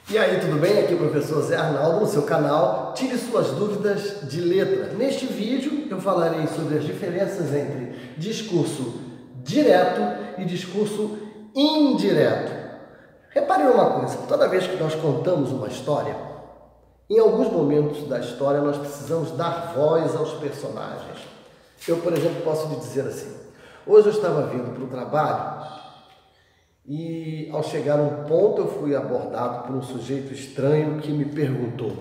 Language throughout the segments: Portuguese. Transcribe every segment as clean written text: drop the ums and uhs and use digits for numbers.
E aí, tudo bem? Aqui é o professor Zé Arnaldo no seu canal Tire Suas Dúvidas de Letra. Neste vídeo eu falarei sobre as diferenças entre discurso direto e discurso indireto. Repare uma coisa, toda vez que nós contamos uma história, em alguns momentos da história nós precisamos dar voz aos personagens. Eu, por exemplo, posso lhe dizer assim: hoje eu estava vindo para o trabalho e ao chegar a um ponto eu fui abordado por um sujeito estranho que me perguntou: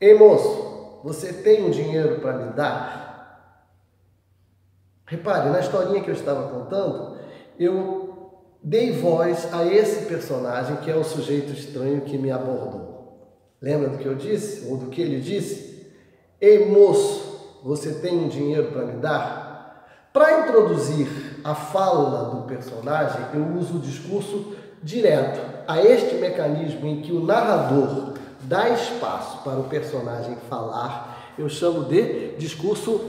"Ei moço, você tem um dinheiro para me dar?" Repare, na historinha que eu estava contando, eu dei voz a esse personagem que é o sujeito estranho que me abordou. Lembra do que eu disse? Ou do que ele disse? "Ei moço, você tem um dinheiro para me dar?" Para introduzir a fala do personagem, eu uso o discurso direto. A este mecanismo em que o narrador dá espaço para o personagem falar, eu chamo de discurso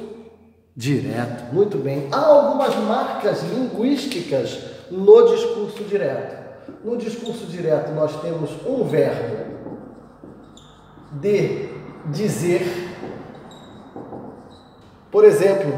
direto. Muito bem. Há algumas marcas linguísticas no discurso direto. No discurso direto nós temos um verbo de dizer. Por exemplo,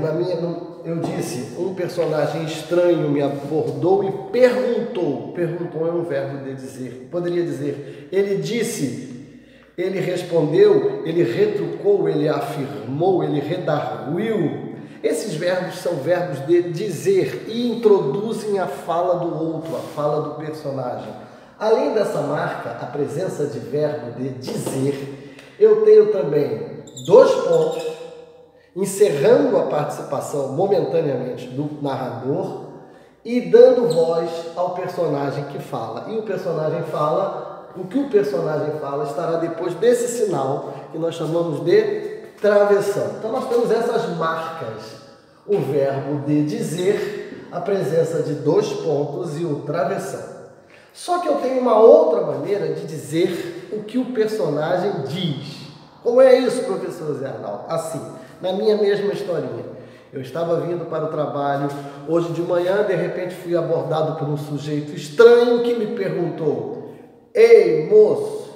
eu disse, um personagem estranho me abordou e perguntou. Perguntou é um verbo de dizer. Poderia dizer, ele disse, ele respondeu, ele retrucou, ele afirmou, ele redarguiu. Esses verbos são verbos de dizer e introduzem a fala do outro, a fala do personagem. Além dessa marca, a presença de verbo de dizer, eu tenho também dois pontos, encerrando a participação momentaneamente do narrador e dando voz ao personagem que fala. E o personagem fala, o que o personagem fala estará depois desse sinal que nós chamamos de travessão. Então nós temos essas marcas, o verbo de dizer, a presença de dois pontos e o travessão. Só que eu tenho uma outra maneira de dizer o que o personagem diz. Como é isso, professor Zé Arnaldo? Assim, na minha mesma historinha. Eu estava vindo para o trabalho, hoje de manhã, de repente fui abordado por um sujeito estranho que me perguntou: "Ei, moço,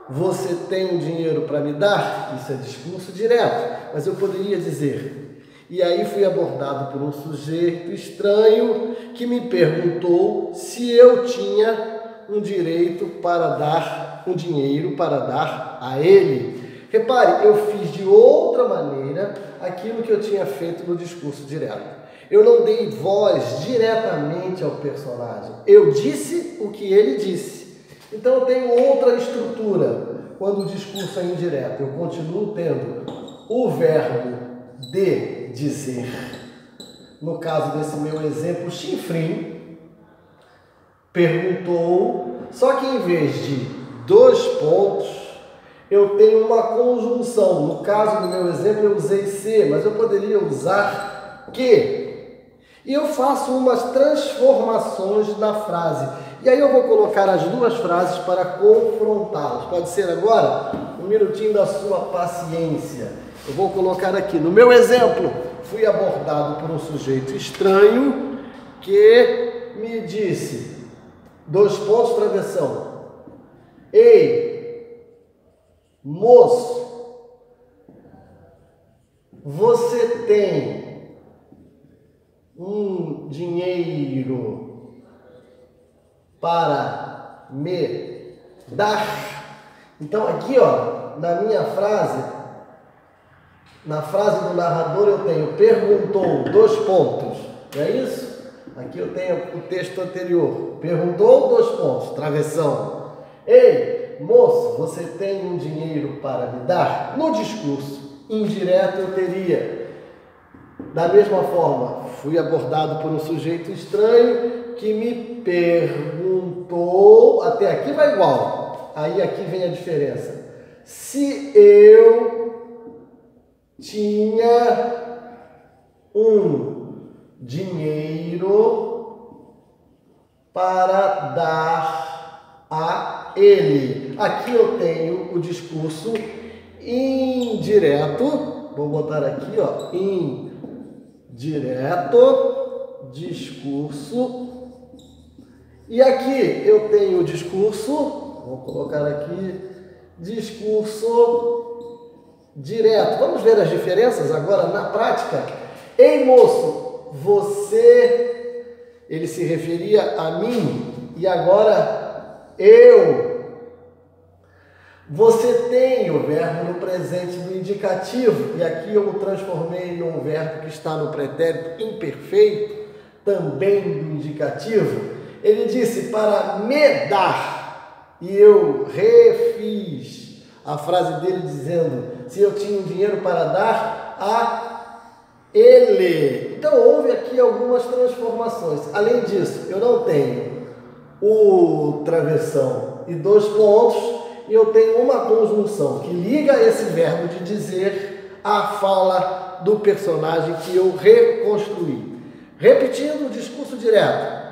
você tem um dinheiro para me dar?" Isso é discurso direto, mas eu poderia dizer. E aí fui abordado por um sujeito estranho que me perguntou se eu tinha um direito para dar um dinheiro para dar a ele. Repare, eu fiz de outra maneira aquilo que eu tinha feito no discurso direto. Eu não dei voz diretamente ao personagem. Eu disse o que ele disse. Então eu tenho outra estrutura quando o discurso é indireto. Eu continuo tendo o verbo de dizer. No caso desse meu exemplo, Chinfrim perguntou, só que em vez de dois pontos, eu tenho uma conjunção. No caso do meu exemplo, eu usei se, mas eu poderia usar que. E eu faço umas transformações na frase. E aí eu vou colocar as duas frases para confrontá-las. Pode ser agora? Um minutinho da sua paciência. Eu vou colocar aqui. No meu exemplo, fui abordado por um sujeito estranho que me disse, dois pontos, travessão: "Ei, moço, você tem um dinheiro para me dar?" Então aqui, ó, na minha frase, na frase do narrador eu tenho perguntou, dois pontos, não é isso? Aqui eu tenho o texto anterior, perguntou, dois pontos, travessão: "Ei, moço, você tem um dinheiro para me dar?" No discurso indireto eu teria, da mesma forma, fui abordado por um sujeito estranho que me perguntou, até aqui vai igual, aí aqui vem a diferença, se eu tinha um dinheiro para dar a ele. Aqui eu tenho o discurso indireto, vou botar aqui, ó, indireto, discurso E aqui eu tenho o discurso, vou colocar aqui, discurso direto. Vamos ver as diferenças agora na prática. Ei, moço, você, ele se referia a mim, e agora eu. Você tem o verbo no presente do indicativo, e aqui eu o transformei num verbo que está no pretérito imperfeito, também do indicativo. Ele disse para me dar, e eu refiz a frase dele dizendo se eu tinha um dinheiro para dar a ele. Então houve aqui algumas transformações. Além disso, eu não tenho o travessão e dois pontos, e eu tenho uma conjunção que liga esse verbo de dizer à fala do personagem que eu reconstruí. Repetindo o discurso direto.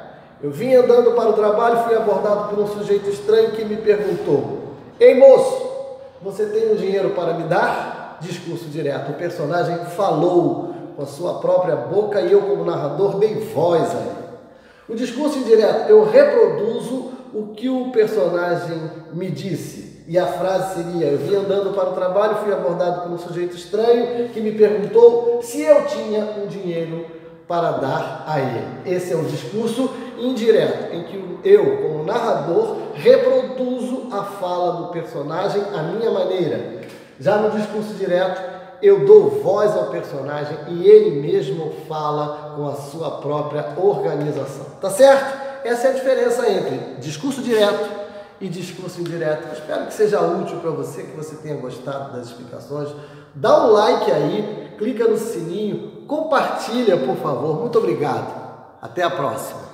Eu vim andando para o trabalho e fui abordado por um sujeito estranho que me perguntou: ei, moço, você tem um dinheiro para me dar? Discurso direto. O personagem falou com a sua própria boca e eu, como narrador, dei voz a ele. O discurso indireto, eu reproduzo o que o personagem me disse. E a frase seria: eu vim andando para o trabalho e fui abordado por um sujeito estranho que me perguntou se eu tinha um dinheiro para dar a ele. Esse é o discurso indireto, em que eu, como narrador, reproduzo a fala do personagem à minha maneira. Já no discurso direto, eu dou voz ao personagem e ele mesmo fala com a sua própria organização. Tá certo? Essa é a diferença entre discurso direto e discurso indireto. Eu espero que seja útil para você, que você tenha gostado das explicações. Dá um like aí, clica no sininho, compartilha, por favor. Muito obrigado. Até a próxima.